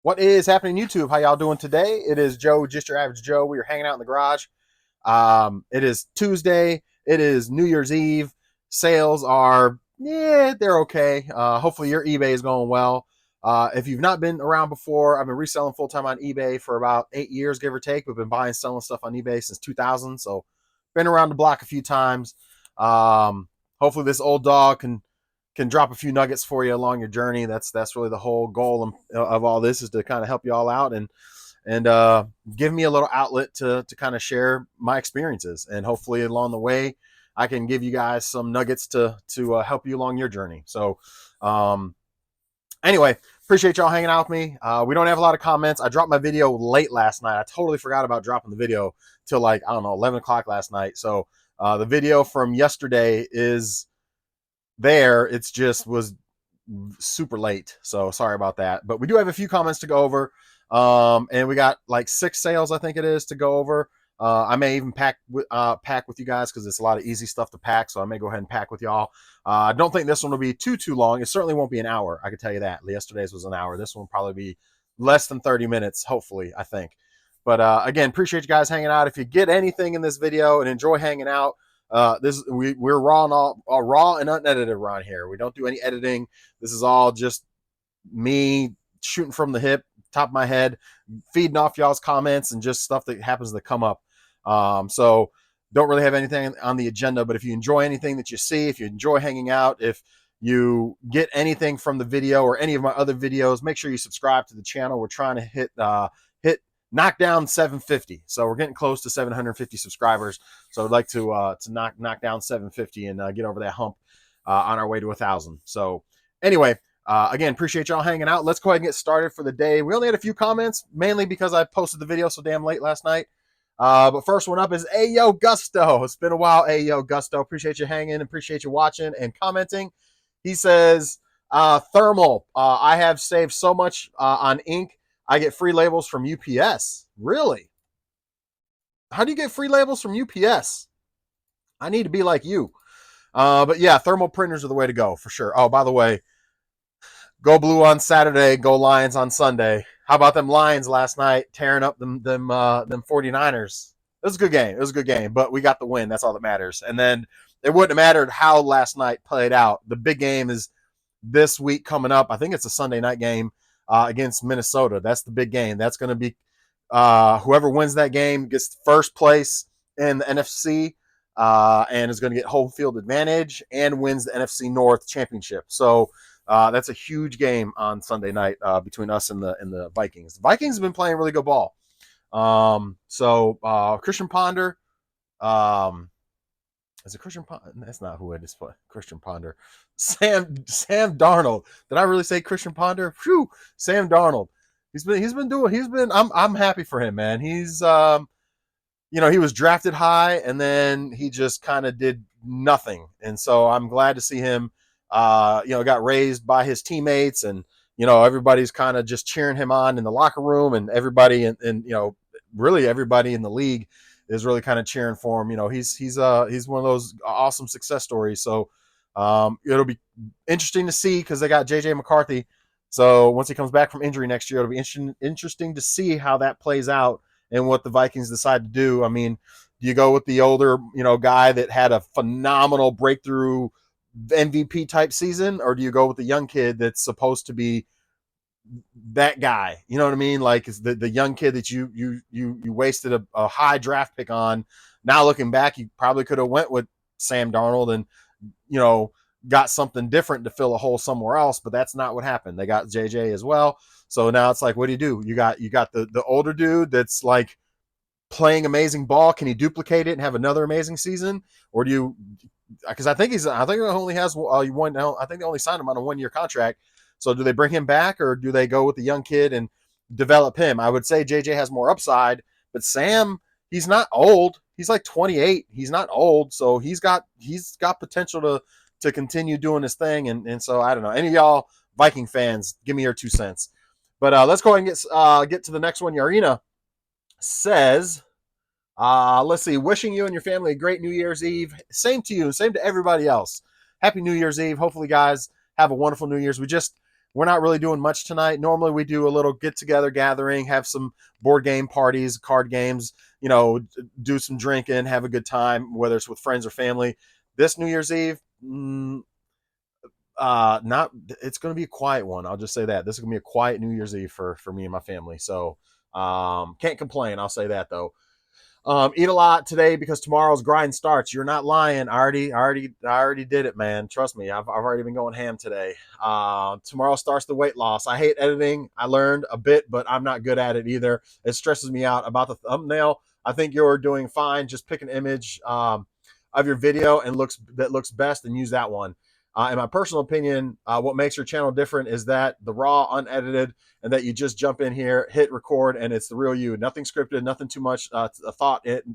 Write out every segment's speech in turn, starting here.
What is happening, YouTube? How y'all doing today? It is Joe, just your average Joe. We are hanging out in the garage. It is Tuesday. It is New Year's Eve. Sales are, yeah, they're okay. Hopefully your eBay is going well. If you've not been around before, I've been reselling full time on eBay for about 8 years, give or take. We've been buying, selling stuff on eBay since 2000. So been around the block a few times. Hopefully this old dog can drop a few nuggets for you along your journey. That's really the whole goal of all this, is to kind of help you all out and give me a little outlet to kind of share my experiences, and hopefully along the way I can give you guys some nuggets to help you along your journey. So anyway, appreciate y'all hanging out with me. We don't have a lot of comments. I dropped my video late last night. I totally forgot about dropping the video till, like, I don't know, 11 o'clock last night. So the video from yesterday is there. It's just was super late, so sorry about that. But we do have a few comments to go over, and we got like 6 sales, I think it is, to go over. I may even pack with you guys, because it's a lot of easy stuff to pack, so I may go ahead and pack with y'all. I don't think this one will be too long. It certainly won't be an hour, I can tell you that. Yesterday's was an hour. This one will probably be less than 30 minutes, hopefully, I think. But again, appreciate you guys hanging out. If you get anything in this video and enjoy hanging out, we're raw and unedited around here. We don't do any editing. This is all just me shooting from the hip, top of my head, feeding off y'all's comments and just stuff that happens to come up. So don't really have anything on the agenda, but if you enjoy anything that you see, if you enjoy hanging out, if you get anything from the video or any of my other videos, make sure you subscribe to the channel. We're trying to hit knock down 750. So we're getting close to 750 subscribers. So I'd like to knock down 750 and get over that hump on our way to 1,000. So anyway, again, appreciate y'all hanging out. Let's go ahead and get started for the day. We only had a few comments, mainly because I posted the video so damn late last night. But first one up is Ayo Gusto. It's been a while, Ayo Gusto. Appreciate you hanging, appreciate you watching and commenting. He says, thermal. I have saved so much on ink. I get free labels from UPS. Really? How do you get free labels from UPS? I need to be like you. But yeah, thermal printers are the way to go for sure. Oh, by the way, go Blue on Saturday, go Lions on Sunday. How about them Lions last night tearing up them 49ers? It was a good game. It was a good game, but we got the win. That's all that matters. And then it wouldn't have mattered how last night played out. The big game is this week coming up. I think it's a Sunday night game against Minnesota. That's the big game. That's going to be whoever wins that game gets first place in the NFC and is going to get home field advantage and wins the NFC North championship. So that's a huge game on Sunday night between us and the Vikings. The Vikings have been playing really good ball. Christian Ponder, is it Christian Ponder? That's not who it is. Christian Ponder. Sam Darnold. Did I really say Christian Ponder? Phew. Sam Darnold. I'm happy for him, man. He's he was drafted high and then he just kind of did nothing. And so I'm glad to see him got raised by his teammates, and everybody's kind of just cheering him on in the locker room, and everybody and really everybody in the league is really kind of cheering for him. He's one of those awesome success stories. So it'll be interesting to see, because they got JJ McCarthy. So once he comes back from injury next year, it'll be interesting to see how that plays out and what the Vikings decide to do. I mean, do you go with the older, guy that had a phenomenal breakthrough MVP type season, or do you go with the young kid that's supposed to be that guy? You know what I mean? Like, is the young kid that you wasted a high draft pick on. Now looking back, you probably could have went with Sam Darnold and got something different to fill a hole somewhere else, but that's not what happened. They got JJ as well. So now it's like, what do? You got the older dude that's like playing amazing ball. Can he duplicate it and have another amazing season? Or do you, because I think he only has one. I think they only signed him on a 1-year contract. So do they bring him back, or do they go with the young kid and develop him? I would say JJ has more upside, but Sam, he's not old. He's like 28. He's not old. So he's got potential to continue doing his thing. And so I don't know. Any of y'all Viking fans, give me your 2 cents. But let's go ahead and get to the next one. Yarina says, let's see, wishing you and your family a great New Year's Eve. Same to you, same to everybody else. Happy New Year's Eve. Hopefully, guys, have a wonderful New Year's. We just we're not really doing much tonight. Normally we do a little get together gathering, have some board game parties, card games, you know, do some drinking, have a good time, whether it's with friends or family. This New Year's Eve, not, it's going to be a quiet one. I'll just say that this is going to be a quiet New Year's Eve for me and my family. So can't complain. I'll say that though. Eat a lot today because tomorrow's grind starts. You're not lying. I already did it, man. Trust me. I've already been going ham today. Tomorrow starts the weight loss. I hate editing. I learned a bit, but I'm not good at it either. It stresses me out. About the thumbnail, I think you're doing fine. Just pick an image of your video and that looks best and use that one. In my personal opinion, what makes your channel different is that the raw, unedited, and that you just jump in here, hit record, and it's the real you. Nothing scripted, nothing too much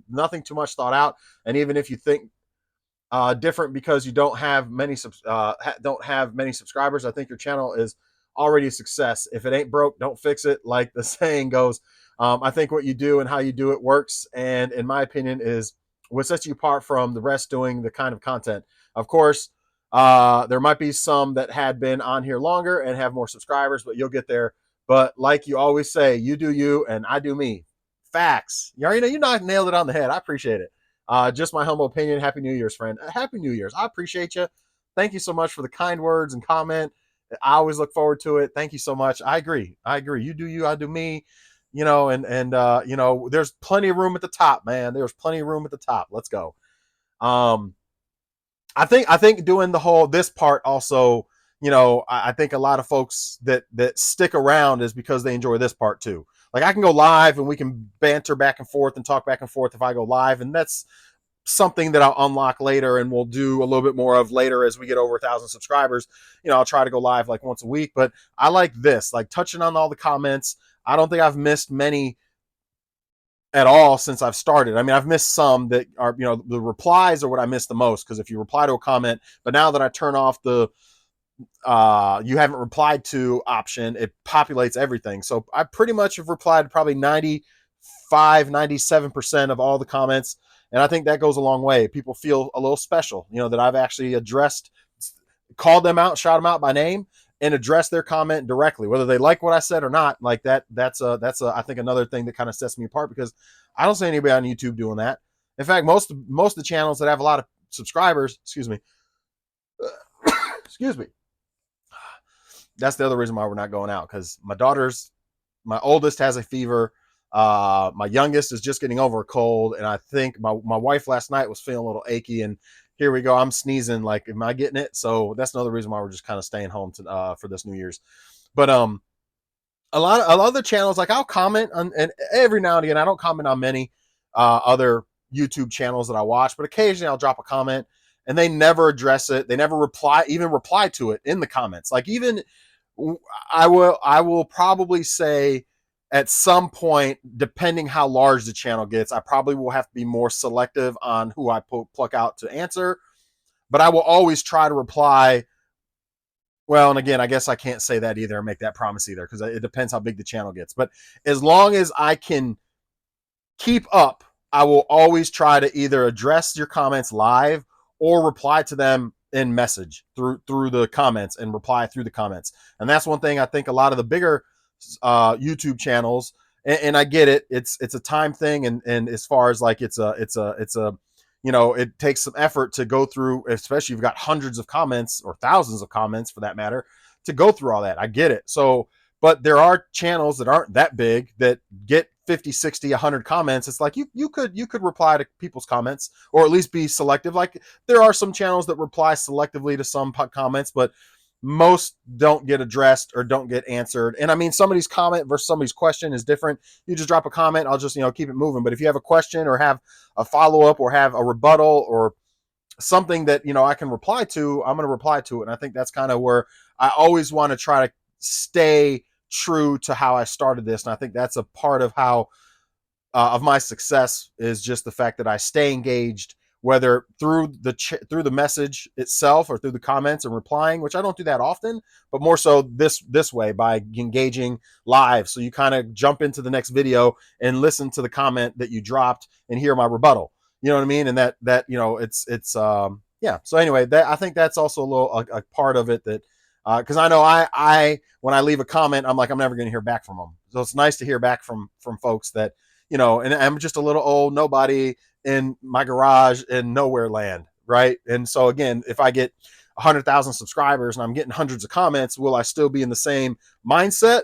nothing too much thought out. And even if you think different because you don't have many subscribers, I think your channel is already a success. If it ain't broke, don't fix it, like the saying goes. I think what you do and how you do it works, and in my opinion, is what sets you apart from the rest doing the kind of content. Of course, there might be some that had been on here longer and have more subscribers, but you'll get there. But like you always say, you do you and I do me. Facts. You already know, you nailed it on the head. I appreciate it. Just my humble opinion. Happy New Year's, friend. Happy New Year's. I appreciate you. Thank you so much for the kind words and comment. I always look forward to it. Thank you so much. I agree. You do you, I do me. You know, and you know, there's plenty of room at the top, man. There's plenty of room at the top. Let's go. I think doing this part also, you know, I think a lot of folks that stick around is because they enjoy this part too. Like I can go live and we can banter back and forth and talk back and forth if I go live, and that's something that I'll unlock later and we'll do a little bit more of later as we get over 1,000 subscribers. You know, I'll try to go live like once a week, but I like this, like touching on all the comments. I don't think I've missed many at all since I've started. I mean, I've missed some that are, you know, the replies are what I miss the most, because if you reply to a comment, but now that I turn off the you haven't replied to option, it populates everything. So I pretty much have replied to probably 97% of all the comments, and I think that goes a long way. People feel a little special, you know, that I've actually called them out, shout them out by name, and address their comment directly, whether they like what I said or not. Like that's I think another thing that kind of sets me apart, because I don't see anybody on YouTube doing that. In fact, most of the channels that have a lot of subscribers, excuse me, that's the other reason why we're not going out, because my oldest has a fever. My youngest is just getting over a cold, and I think my wife last night was feeling a little achy, and here we go. I'm sneezing. Like, am I getting it? So that's another reason why we're just kind of staying home for this New Year's. But a lot of other channels, like I'll comment on, and every now and again, I don't comment on many other YouTube channels that I watch, but occasionally I'll drop a comment, and they never address it. They never reply to it in the comments. Like, even I will probably say at some point, depending how large the channel gets, I probably will have to be more selective on who I pluck out to answer. But I will always try to reply. Well, and again, I guess I can't say that either or make that promise either, because it depends how big the channel gets. But as long as I can keep up, I will always try to either address your comments live or reply to them in message through the comments, and reply through the comments. And that's one thing I think a lot of the bigger YouTube channels, and I get it, it's a time thing, and as far as like it's a you know, it takes some effort to go through, especially if you've got hundreds of comments or thousands of comments for that matter, to go through all that. I get it. So, but there are channels that aren't that big that get 50, 60, 100 comments. It's like you could reply to people's comments, or at least be selective. Like, there are some channels that reply selectively to some comments, but most don't get addressed or don't get answered. And I mean, somebody's comment versus somebody's question is different. You just drop a comment, I'll just, you know, keep it moving. But if you have a question or have a follow-up or have a rebuttal or something that, you know, I can reply to, I'm going to reply to it. And I think that's kind of where I always want to try to stay true to how I started this. And I think that's a part of how of my success, is just the fact that I stay engaged, whether through the message itself or through the comments and replying, which I don't do that often, but more so this way, by engaging live. So you kind of jump into the next video and listen to the comment that you dropped and hear my rebuttal. You know what I mean? And that you know, it's yeah. So anyway, I think that's also a part of it that Because I know I when I leave a comment, I'm like, I'm never going to hear back from them. So it's nice to hear back from folks that, you know, and I'm just a little old nobody in my garage in nowhere land, right? And so again, if I get 100,000 subscribers and I'm getting hundreds of comments, will I still be in the same mindset?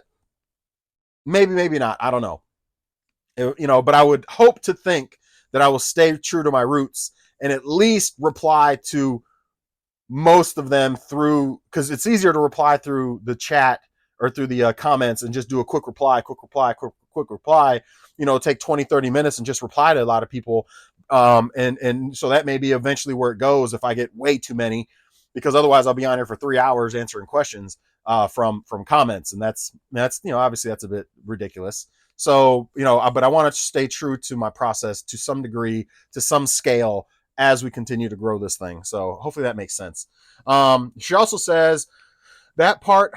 Maybe, maybe not. I don't know. You know, but I would hope to think that I will stay true to my roots and at least reply to most of them through, because it's easier to reply through the chat or through the comments and just do a quick reply, quick reply, you know, take 20, 30 minutes and just reply to a lot of people. And so that may be eventually where it goes if I get way too many, because otherwise I'll be on here for 3 hours answering questions from comments. And that's, you know, obviously that's a bit ridiculous. So, you know, but I want to stay true to my process to some degree, to some scale, as we continue to grow this thing. So hopefully that makes sense. She also says that part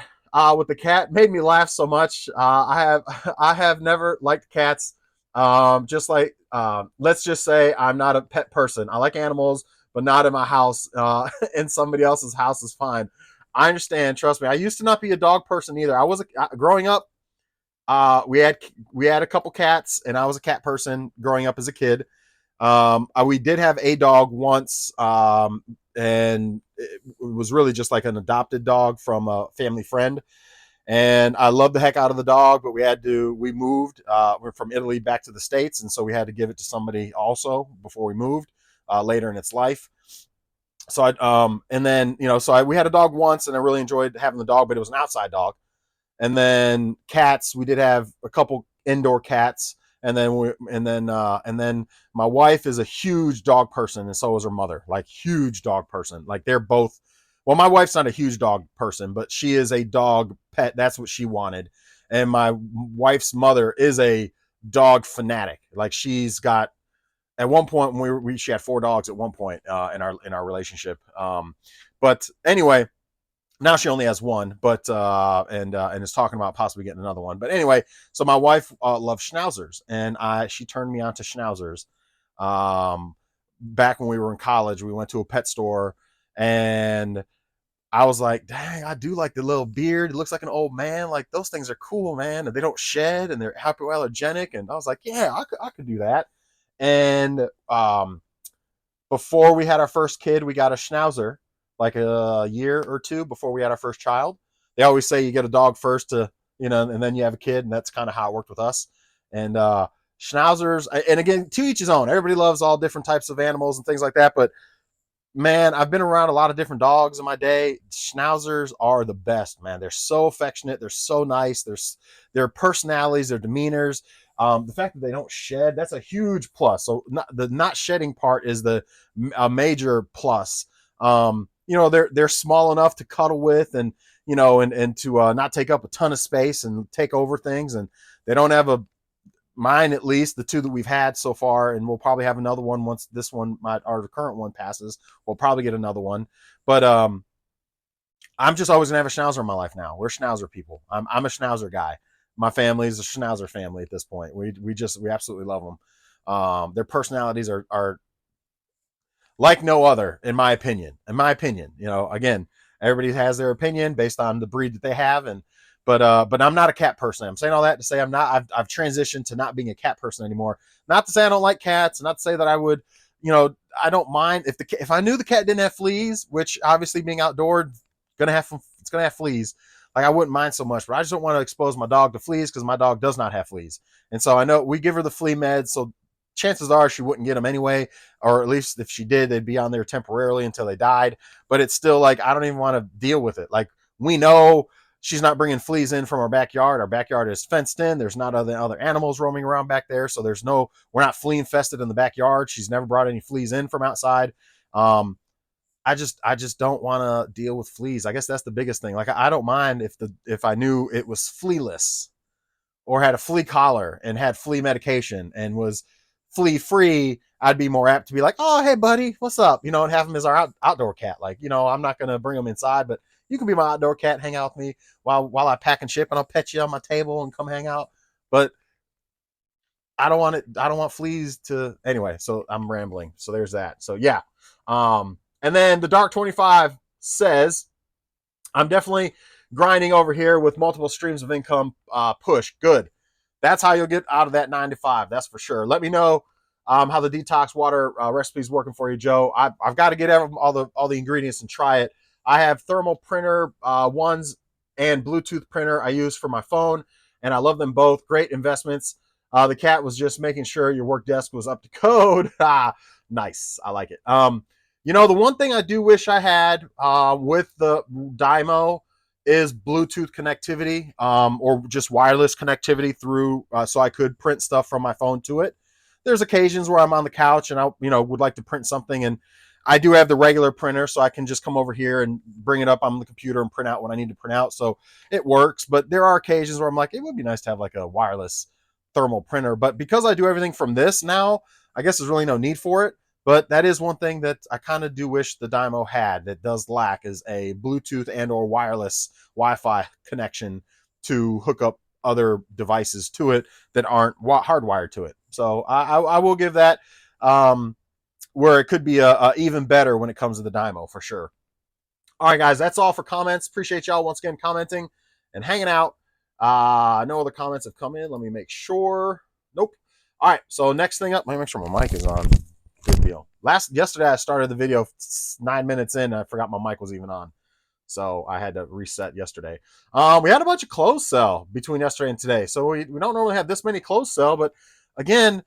with the cat made me laugh so much. I have never liked cats. Just like let's just say I'm not a pet person. I like animals, but not in my house. In somebody else's house is fine. I understand. Trust me. I used to not be a dog person either. I was growing up. We had a couple cats, and I was a cat person growing up as a kid. We did have a dog once, and it was really just like an adopted dog from a family friend. And I loved the heck out of the dog, but we moved, we're from Italy back to the States. And so we had to give it to somebody also before we moved, later in its life. So and then, you know, we had a dog once and I really enjoyed having the dog, but it was an outside dog. And then cats, we did have a couple indoor cats. And then my wife is a huge dog person, and so is her mother, like huge dog person. Like they're both. Well, my wife's not a huge dog person, but she is a dog pet. That's what she wanted. And my wife's mother is a dog fanatic. Like she's got. At one point, she had 4 dogs at one point in our relationship. But anyway, now she only has one, but and is talking about possibly getting another one. But anyway, so my wife loves schnauzers, and she turned me on to schnauzers. Back when we were in college, we went to a pet store, and I was like, dang, I do like the little beard. It looks like an old man. Like those things are cool, man. And they don't shed, and they're hypoallergenic. And I was like, yeah, I could do that. And before we had our first kid, we got a schnauzer like a year or two before we had our first child. They always say you get a dog first to, you know, and then you have a kid. And that's kind of how it worked with us. And schnauzers, and again, to each his own. Everybody loves all different types of animals and things like that. But man, I've been around a lot of different dogs in my day. Schnauzers are the best, man. They're so affectionate. They're so nice. Their personalities, their demeanors. The fact that they don't shed, that's a huge plus. So the not shedding part is a major plus. You know, they're small enough to cuddle with, and you know, and to not take up a ton of space and take over things. And they don't have mine, at least the 2 that we've had so far, and we'll probably have another one once this one, our current one, passes. We'll probably get another one. But I'm just always gonna have a schnauzer in my life now. We're schnauzer people. I'm a schnauzer guy. My family is a schnauzer family at this point. We absolutely love them. Their personalities are like no other, in my opinion. You know, again, everybody has their opinion based on the breed that they have, but I'm not a cat person. I'm saying all that to say I've transitioned to not being a cat person anymore. Not to say I don't like cats, not to say that I would, you know, I don't mind if I knew the cat didn't have fleas, which obviously being outdoor, it's gonna have fleas. Like I wouldn't mind so much, but I just don't want to expose my dog to fleas because my dog does not have fleas. And so I know we give her the flea meds, so chances are she wouldn't get them anyway, or at least if she did, they'd be on there temporarily until they died. But it's still like I don't even want to deal with it. Like we know she's not bringing fleas in from our backyard. Our backyard is fenced in. There's not other animals roaming around back there, so we're not flea infested in the backyard. She's never brought any fleas in from outside. I just don't want to deal with fleas. I guess that's the biggest thing. Like I don't mind if I knew it was flealess or had a flea collar and had flea medication and was flea free. I'd be more apt to be like, oh, hey buddy, what's up? You know, and have him as our outdoor cat. Like, you know, I'm not going to bring him inside, but you can be my outdoor cat, hang out with me while I pack and ship, and I'll pet you on my table and come hang out. But I don't want it. I don't want fleas to anyway. So I'm rambling. So there's that. So yeah. And then the Dark 25 says, I'm definitely grinding over here with multiple streams of income. Push. Good. That's how you'll get out of that 9 to 5. That's for sure. Let me know how the detox water recipe is working for you, Joe. I've got to get all the ingredients and try it. I have thermal printer ones and Bluetooth printer I use for my phone, and I love them both. Great investments. The cat was just making sure your work desk was up to code. Nice. I like it. The one thing I do wish I had with the Dymo is Bluetooth connectivity, or just wireless connectivity through, so I could print stuff from my phone to it. There's occasions where I'm on the couch and I, would like to print something, and I do have the regular printer, so I can just come over here and bring it up on the computer and print out what I need to print out. So it works, but there are occasions where I'm like, it would be nice to have like a wireless thermal printer. But because I do everything from this now, I guess there's really no need for it. But that is one thing that I kind of do wish the Dymo had that does lack, is a Bluetooth and or wireless Wi-Fi connection to hook up other devices to it that aren't hardwired to it. So I will give that where it could be a even better when it comes to the Dymo for sure. All right, guys, that's all for comments. Appreciate y'all once again commenting and hanging out. No other comments have come in. Let me make sure. Nope. All right, so next thing up, let me make sure my mic is on. Good deal. Yesterday I started the video 9 minutes in, and I forgot my mic was even on, so I had to reset yesterday. We had a bunch of closed sell between yesterday and today, so we don't normally have this many closed sell, but again,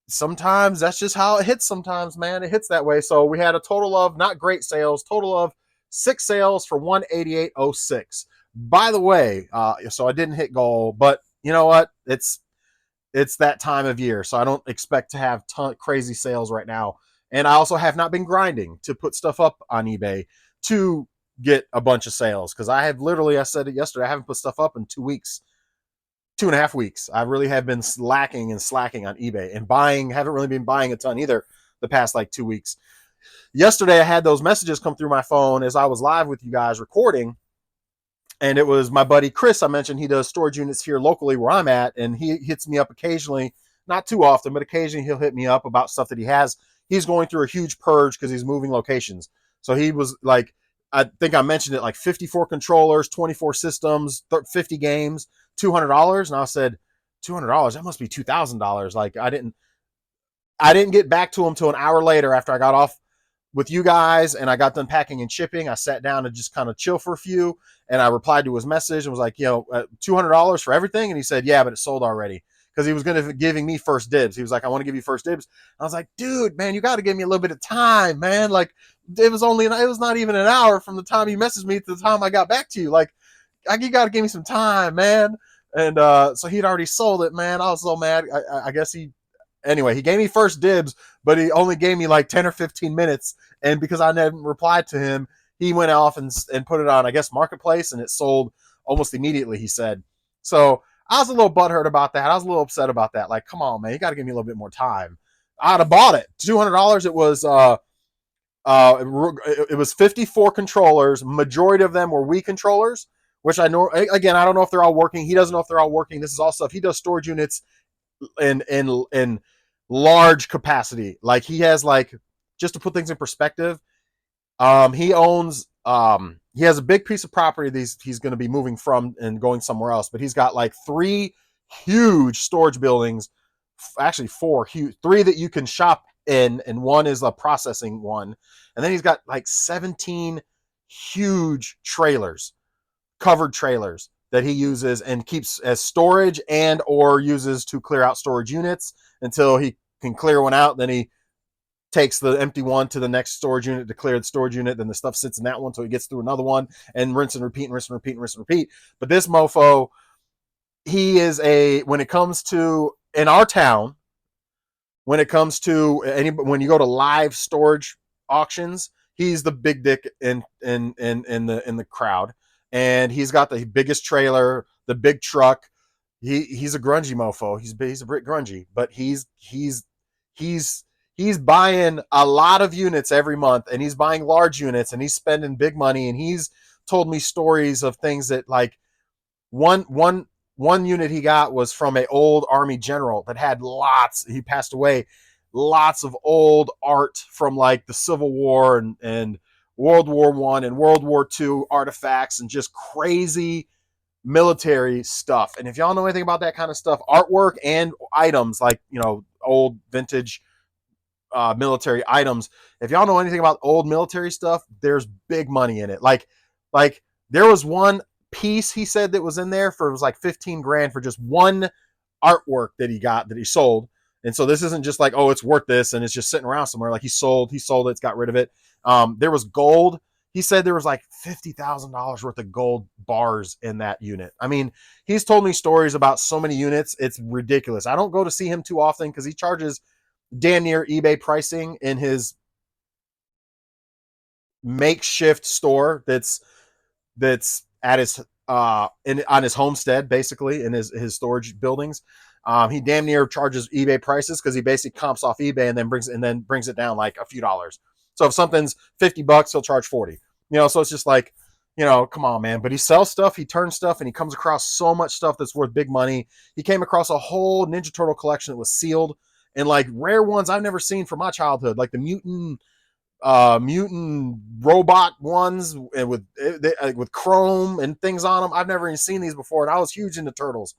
sometimes that's just how it hits. Sometimes, man, it hits that way. So we had a total of, not great sales, total of 6 sales for 188.06. By the way, so I didn't hit goal, but you know what? It's that time of year, so I don't expect to have crazy sales right now. And I also have not been grinding to put stuff up on eBay to get a bunch of sales, because I said it yesterday, I haven't put stuff up in 2 weeks, 2.5 weeks. I really have been slacking on eBay, and haven't really been buying a ton either the past like 2 weeks. Yesterday I had those messages come through my phone as I was live with you guys recording, and it was my buddy Chris. I mentioned he does storage units here locally where I'm at, and he hits me up occasionally, not too often, but occasionally he'll hit me up about stuff that he has. He's going through a huge purge because he's moving locations. So he was like, I think I mentioned it, like 54 controllers, 24 systems, 50 games, $200. And I said, $200? That must be $2,000. Like I didn't get back to him till an hour later after I got off with you guys and I got done packing and shipping. I sat down to just kind of chill for a few, and I replied to his message and was like, $200 for everything? And he said, yeah, but it's sold already, because he was going to giving me first dibs. He was like, I want to give you first dibs. I was like, dude, man, you got to give me a little bit of time, man. Like it was not even an hour from the time he messaged me to the time I got back to you. Like you got to give me some time, man. And so he'd already sold it, man. I was so mad. I guess anyway, he gave me first dibs, but he only gave me like 10 or 15 minutes. And because I didn't reply to him, he went off and put it on, I guess, Marketplace, and it sold almost immediately, he said. So I was a little butthurt about that. I was a little upset about that. Like, come on, man, you got to give me a little bit more time. I'd have bought it. $200. It was 54 controllers. Majority of them were Wii controllers, which I know, again, I don't know if they're all working. He doesn't know if they're all working. This is all stuff. He does storage units in large capacity. Like he has, like, just to put things in perspective, he has a big piece of property that he's going to be moving from and going somewhere else, but he's got like 3 huge storage buildings, actually 4 huge, 3 that you can shop in, and 1 is a processing one, and then he's got like 17 huge trailers, covered trailers, that he uses and keeps as storage and or uses to clear out storage units until he can clear one out. Then he takes the empty one to the next storage unit to clear the storage unit. Then the stuff sits in that one, so he gets through another one, and rinse and repeat and rinse and repeat and rinse and repeat. But this mofo, when it comes to, in our town, when it comes to when you go to live storage auctions, he's the big dick in the crowd. And he's got the biggest trailer, the big truck. He's a grungy mofo. He's a bit grungy, but he's buying a lot of units every month, and he's buying large units, and he's spending big money. And he's told me stories of things that, like, one unit he got was from an old Army general that had he passed away, lots of old art from like the Civil War and World War I and World War II artifacts and just crazy military stuff. And if y'all know anything about that kind of stuff, artwork and items like, you know, old vintage military items, if y'all know anything about old military stuff, there's big money in it. Like there was one piece he said that was in there for, it was like 15 grand for just one artwork that he sold. And so this isn't just like, oh, it's worth this and it's just sitting around somewhere. Like he sold it, got rid of it. There was gold. He said there was like $50,000 worth of gold bars in that unit. I mean, he's told me stories about so many units. It's ridiculous. I don't go to see him too often because he charges damn near eBay pricing in his makeshift store that's at his on his homestead, basically in his storage buildings. He damn near charges eBay prices because he basically comps off eBay and then brings it down like a few dollars. So if something's $50, he'll charge 40. You know, so it's just like, you know, come on, man. But he sells stuff, he turns stuff, and he comes across so much stuff that's worth big money. He came across a whole Ninja Turtle collection that was sealed and like rare ones I've never seen from my childhood, like the mutant robot ones with chrome and things on them. I've never even seen these before, and I was huge into turtles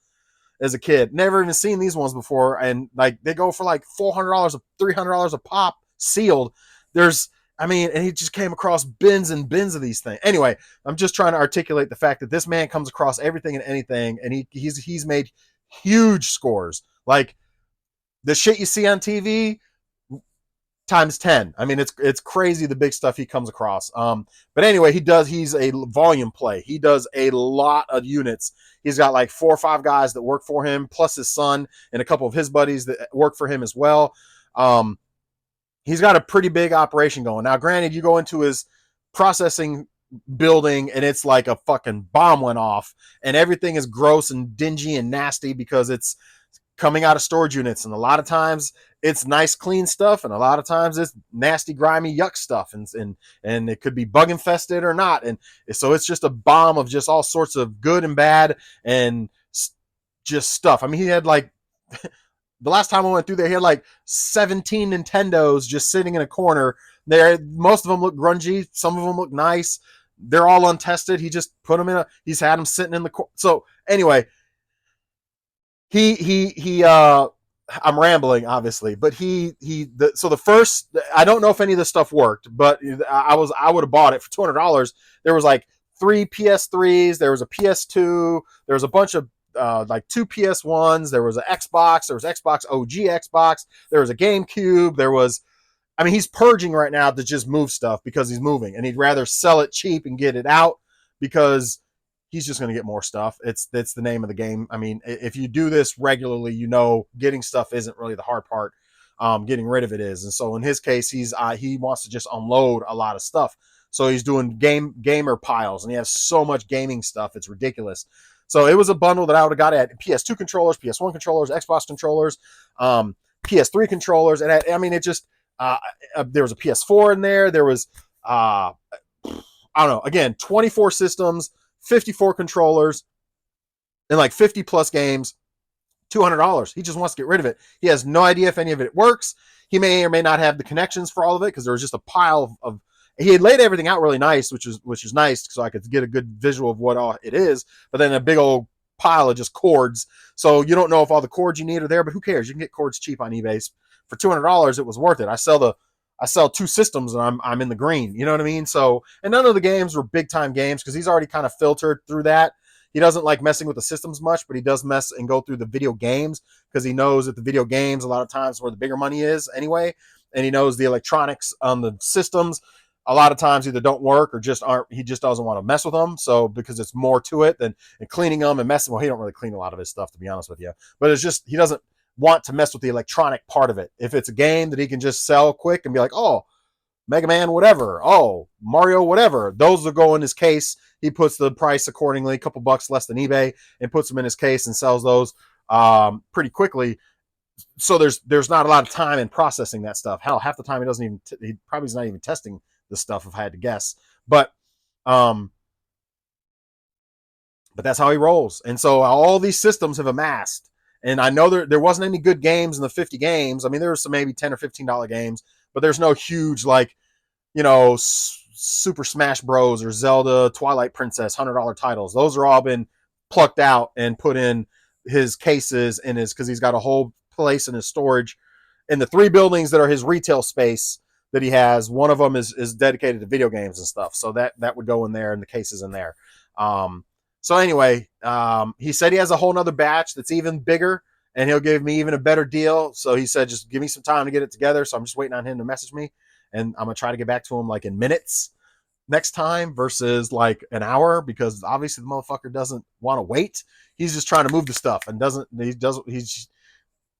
as a kid. Never even seen these ones before, and like they go for like $400 or $300 a pop, sealed. And he just came across bins and bins of these things. Anyway, I'm just trying to articulate the fact that this man comes across everything and anything, and he's made huge scores. Like the shit you see on TV times 10. I mean, it's crazy the big stuff he comes across. But anyway, he's a volume play. He does a lot of units. He's got like 4 or 5 guys that work for him, plus his son and a couple of his buddies that work for him as well. He's got a pretty big operation going. Now, granted, you go into his processing building and it's like a fucking bomb went off and everything is gross and dingy and nasty because it's coming out of storage units. And a lot of times it's nice, clean stuff. And a lot of times it's nasty, grimy, yuck stuff. And it could be bug infested or not. And so it's just a bomb of just all sorts of good and bad and just stuff. I mean, he had like, the last time I went through there, he had like 17 Nintendos just sitting in a corner there. Most of them look grungy. Some of them look nice. They're all untested. He just put them he's had them sitting in the corner. So anyway, I'm rambling obviously, but the first, I don't know if any of this stuff worked, but I would have bought it for $200. There was like 3 PS3s. There was a PS2. There was a bunch of like 2 PS1s. There was an Xbox. There was Xbox OG Xbox. There was a GameCube. He's purging right now to just move stuff because he's moving and he'd rather sell it cheap and get it out because he's just going to get more stuff. It's the name of the game. I mean, if you do this regularly, you know, getting stuff isn't really the hard part. Getting rid of it is. And so in his case, he wants to just unload a lot of stuff. So he's doing gamer piles and he has so much gaming stuff. It's ridiculous. So it was a bundle that I would have got at PS2 controllers, PS1 controllers, Xbox controllers, PS3 controllers. And there was a PS4 in there. There was, I don't know, again, 24 systems, 54 controllers, and like 50 plus games, $200. He just wants to get rid of it. He has no idea if any of it works. He may or may not have the connections for all of it because there was just a pile of he had laid everything out really nice, which is nice so I could get a good visual of what all it is, but then a big old pile of just cords. So you don't know if all the cords you need are there, but who cares? You can get cords cheap on eBay. For $200, it was worth it. I sell 2 systems and I'm in the green. You know what I mean? So, and none of the games were big time games because he's already kind of filtered through that. He doesn't like messing with the systems much, but he does mess and go through the video games because he knows that the video games a lot of times where the bigger money is anyway. And he knows the electronics on the systems a lot of times either don't work or he just doesn't want to mess with them. So because it's more to it than cleaning them and messing. Well, he don't really clean a lot of his stuff, to be honest with you, but it's just, he doesn't want to mess with the electronic part of it. If it's a game that he can just sell quick and be like, oh, Mega Man, whatever. Oh, Mario, whatever. Those will go in his case. He puts the price accordingly, a couple bucks less than eBay, and puts them in his case and sells those pretty quickly. So there's not a lot of time in processing that stuff. Hell, half the time he probably is not even testing the stuff if I had to guess. But that's how he rolls. And so all these systems have amassed. And I know there wasn't any good games in the 50 games. I mean, there were some maybe $10 or $15 games, but there's no huge, like, you know, Super Smash Bros. Or Zelda, Twilight Princess, $100 titles. Those are all been plucked out and put in his cases in his, because he's got a whole place in his storage. In the 3 buildings that are his retail space that he has, one of them is dedicated to video games and stuff. So that would go in there, and the cases in there. So anyway, he said he has a whole nother batch that's even bigger, and he'll give me even a better deal. So he said, just give me some time to get it together. So I'm just waiting on him to message me, and I'm going to try to get back to him like in minutes next time versus like an hour, because obviously the motherfucker doesn't want to wait. He's just trying to move the stuff and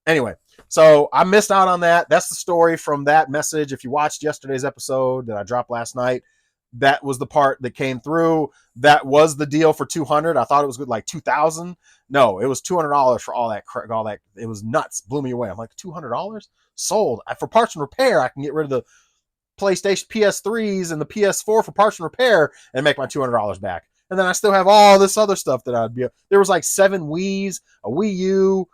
anyway. So I missed out on that. That's the story from that message. If you watched yesterday's episode that I dropped last night, that was the part that came through. That was the deal for $200. I thought it was good, like $2,000. No, it was $200 for all that. It was nuts. Blew me away. I'm like, $200 sold for parts and repair. I can get rid of the PlayStation PS3s and the PS4 for parts and repair and make my $200 back. And then I still have all this other stuff that I'd be. There was like 7 Wiis, a Wii U.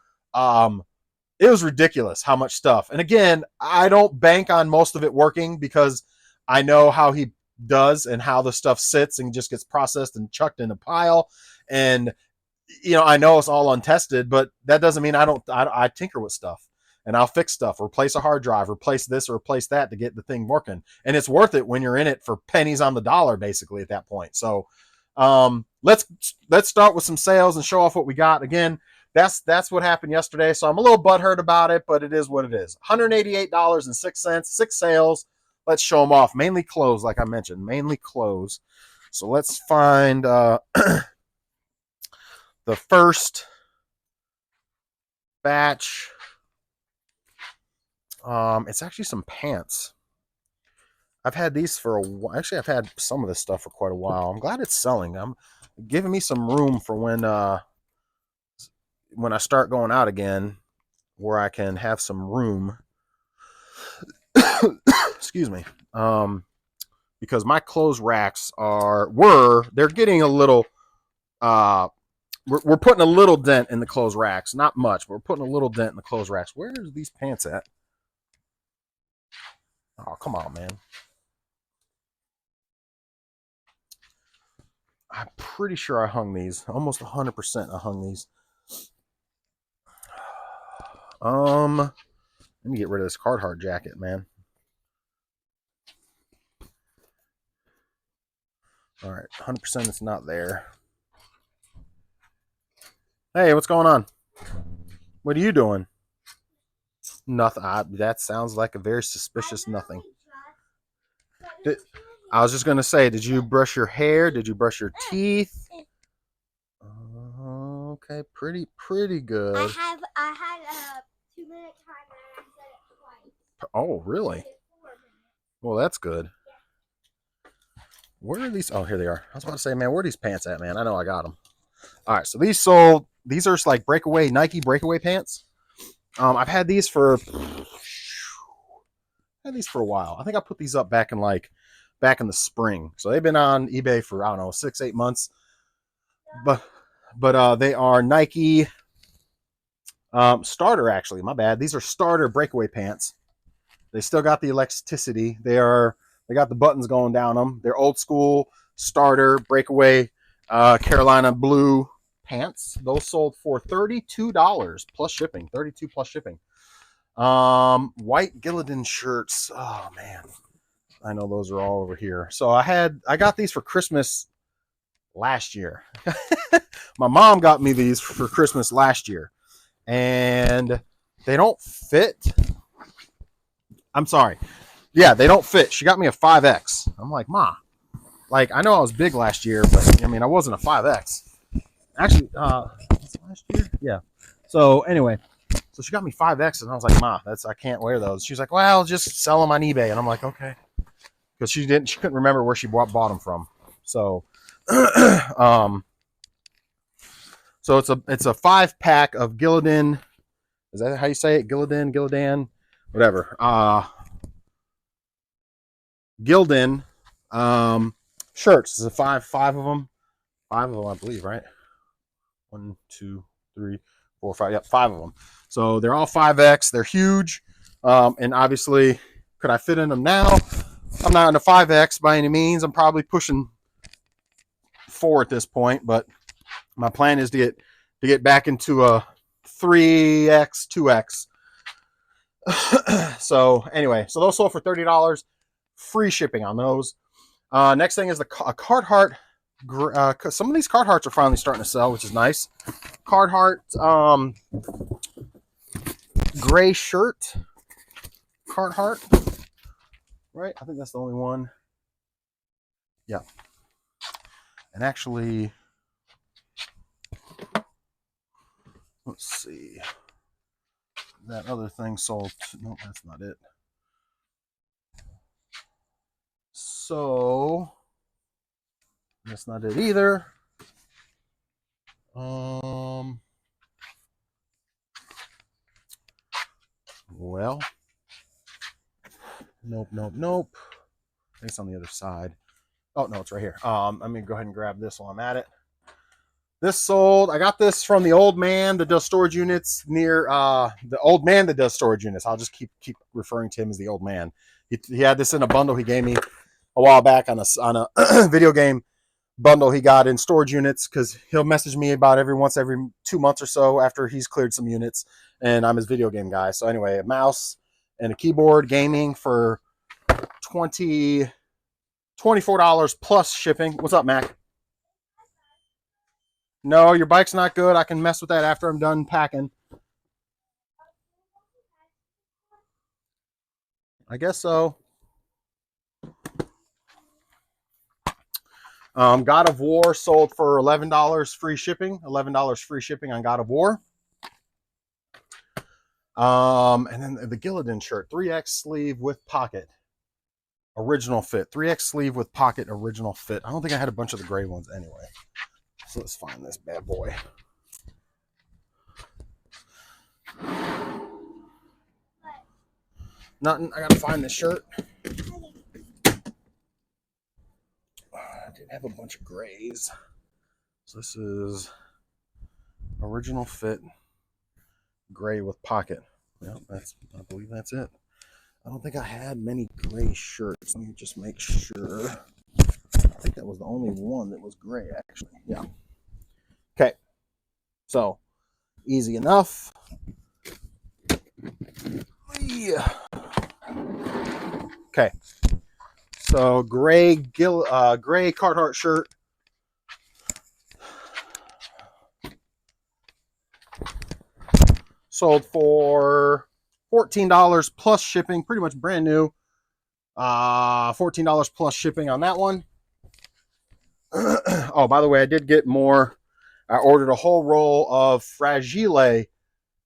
It was ridiculous how much stuff. And again, I don't bank on most of it working, because I know how he does and how the stuff sits and just gets processed and chucked in a pile. And, I know it's all untested, but that doesn't mean I tinker with stuff, and I'll fix stuff, replace a hard drive, replace this or replace that to get the thing working. And it's worth it when you're in it for pennies on the dollar, basically, at that point. So let's start with some sales and show off what we got. Again, that's what happened yesterday. So I'm a little butthurt about it, but it is what it is. $188.06, 6 sales. Let's show them off. Mainly clothes, like I mentioned, mainly clothes. So let's find the first batch. It's actually some pants. I've had these for a while. Actually, I've had some of this stuff for quite a while. I'm glad it's selling. I'm giving me some room for when I start going out again, where I can have some room. Excuse me. Because my clothes racks they're getting a little, we're putting a little dent in the clothes racks. Not much, but we're putting a little dent in the clothes racks. Where are these pants at? Oh, come on, man. I'm pretty sure I hung these. Almost 100% I hung these. Let me get rid of this Carhartt jacket, man. All right, 100% it's not there. Hey, what's going on? What are you doing? Nothing. That sounds like a very suspicious nothing. I was just going to say, did you brush your hair? Did you brush your teeth? Okay, pretty good. I had a 2-minute timer and I said it twice. Oh, really? Well, that's good. Where are these? Oh, here they are. I was about to say, man, where are these pants at, man? I know I got them. All right, so these sold. These are like Nike breakaway pants. I've had these for a while. I think I put these up back in the spring. So they've been on eBay for, I don't know, 6-8 months. But they are Nike starter, actually. My bad. These are starter breakaway pants. They still got the elasticity. They got the buttons going down them. They're old school starter breakaway Carolina blue pants. Those sold for $32 plus shipping. $32 plus shipping. White Gillidan shirts. Oh man, I know those are all over here. So I got these for Christmas last year. My mom got me these for Christmas last year, and they don't fit. I'm sorry. Yeah, they don't fit. She got me a 5X. I'm like, Ma, like, I know I was big last year, but I mean, I wasn't a 5X. Actually, last year? Yeah. So anyway, so she got me 5X, and I was like, Ma, I can't wear those. She's like, well, just sell them on eBay. And I'm like, okay. Because she couldn't remember where she bought them from. So, so it's a 5-pack of Gillidan. Is that how you say it? Gillidan, whatever. Gildan shirts. There's five of them. 5 of them, I believe, right? 1, 2, 3, 4, 5. Yep, 5 of them. So they're all 5X. They're huge. And obviously, could I fit in them now? I'm not in a 5X by any means. I'm probably pushing 4 at this point, but my plan is to get back into a 3X, 2X. So anyway, so those sold for $30, free shipping on those. Next thing is a Carhartt. Some of these Carhartts are finally starting to sell, which is nice. Carhartt gray shirt. Carhartt, right? I think that's the only one. Yeah. And actually, let's see. That other thing sold. No, that's not it. So that's not it either. Well, nope. I think it's on the other side. Oh no, it's right here. Let me go ahead and grab this while I'm at it. This sold. I got this from the old man that does storage units near the old man that does storage units. I'll just keep referring to him as the old man. He had this in a bundle he gave me a while back on a video game bundle he got in storage units, because he'll message me about every 2 months or so after he's cleared some units, and I'm his video game guy. So anyway, a mouse and a keyboard gaming for $24 plus shipping. What's up, Mac? No, your bike's not good. I can mess with that after I'm done packing. I guess so. God of War sold for $11 free shipping. $11 free shipping on God of War. And then the Gillidan shirt, 3X sleeve with pocket. Original fit. 3X sleeve with pocket, original fit. I don't think I had a bunch of the gray ones anyway. So let's find this bad boy. Nothing. I gotta find this shirt. I did have a bunch of grays. So this is original fit, gray with pocket. Yeah, I believe that's it. I don't think I had many gray shirts. Let me just make sure. I think that was the only one that was gray, actually. Yeah. Okay. So, easy enough. Yeah. Okay. So, gray Carhartt shirt. Sold for $14 plus shipping, pretty much brand new. $14 plus shipping on that one. Oh, by the way, I did get more. I ordered a whole roll of Fragile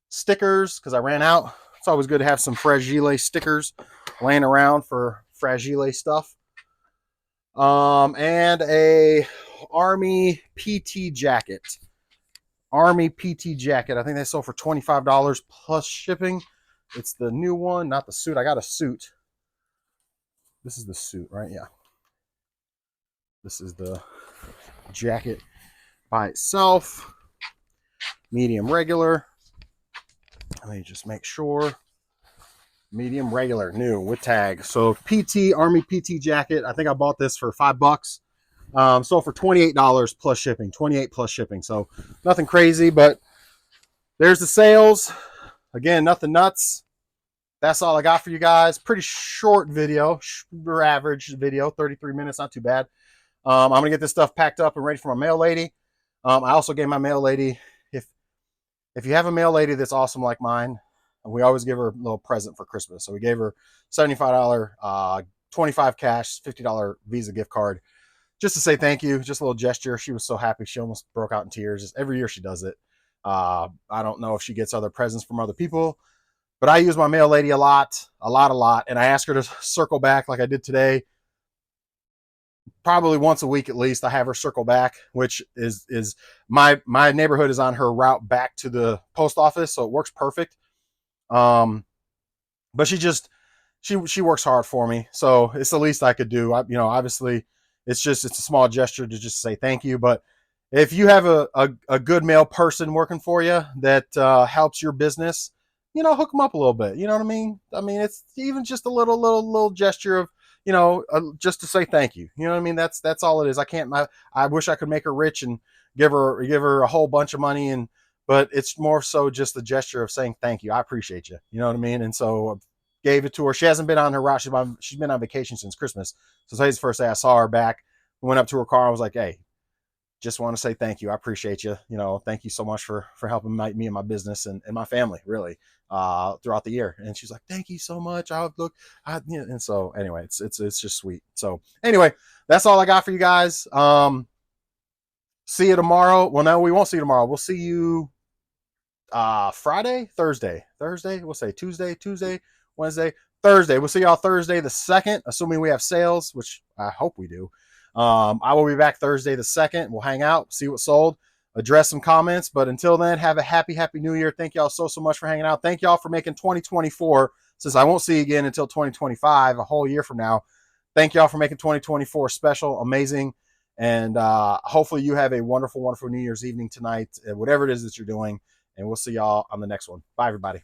stickers because I ran out. It's always good to have some Fragile stickers laying around for Fragile stuff. And a Army PT jacket. Army PT jacket. I think they sold for $25 plus shipping. It's the new one, not the suit. I got a suit. This is the suit, right? Yeah. This is the jacket by itself. Medium regular. Let me just make sure. Medium regular, new with tag. So PT, Army PT jacket. I think I bought this for $5. Sold for $28 plus shipping. 28 plus shipping. So nothing crazy, but there's the sales. Again, nothing nuts. That's all I got for you guys. Pretty short video, average video, 33 minutes, not too bad. I'm gonna get this stuff packed up and ready for my mail lady. I also gave my mail lady, if you have a mail lady that's awesome like mine, we always give her a little present for Christmas. So we gave her $75, $25 cash, $50 Visa gift card, just to say thank you. Just a little gesture. She was so happy. She almost broke out in tears. Just every year she does it. I don't know if she gets other presents from other people, but I use my mail lady a lot. And I ask her to circle back like I did today. Probably once a week at least, I have her circle back, which is my neighborhood is on her route back to the post office, so it works perfect. But she works hard for me, so it's the least I could do. Obviously, it's a small gesture to just say thank you. But if you have a good mail person working for you that helps your business, hook them up a little bit. You know what I mean? I mean, it's even just a little gesture of just to say thank you. You know what I mean? That's all it is. I wish I could make her rich and give her a whole bunch of money, but it's more so just the gesture of saying thank you. I appreciate you. You know what I mean? And so I gave it to her. She hasn't been on her route. She's been on vacation since Christmas. So today's the first day I saw her back. I went up to her car. I was like, hey, just want to say thank you. I appreciate you. Thank you so much for helping me and my business and my family really throughout the year. And she's like, thank you so much. And so anyway, it's just sweet. So anyway, that's all I got for you guys. See you tomorrow. Well, no, we won't see you tomorrow. We'll see you Friday, Thursday. We'll say Tuesday, Wednesday, Thursday. We'll see y'all Thursday the 2nd, assuming we have sales, which I hope we do. I will be back Thursday the 2nd. We'll hang out, see what sold, address some comments. But until then, have a happy New Year. Thank y'all so much for hanging out. Thank y'all for making 2024, since I won't see you again until 2025, a whole year from now. Thank y'all for making 2024 special, amazing. And hopefully you have a wonderful, wonderful New Year's evening tonight, whatever it is that you're doing. And we'll see y'all on the next one. Bye, everybody.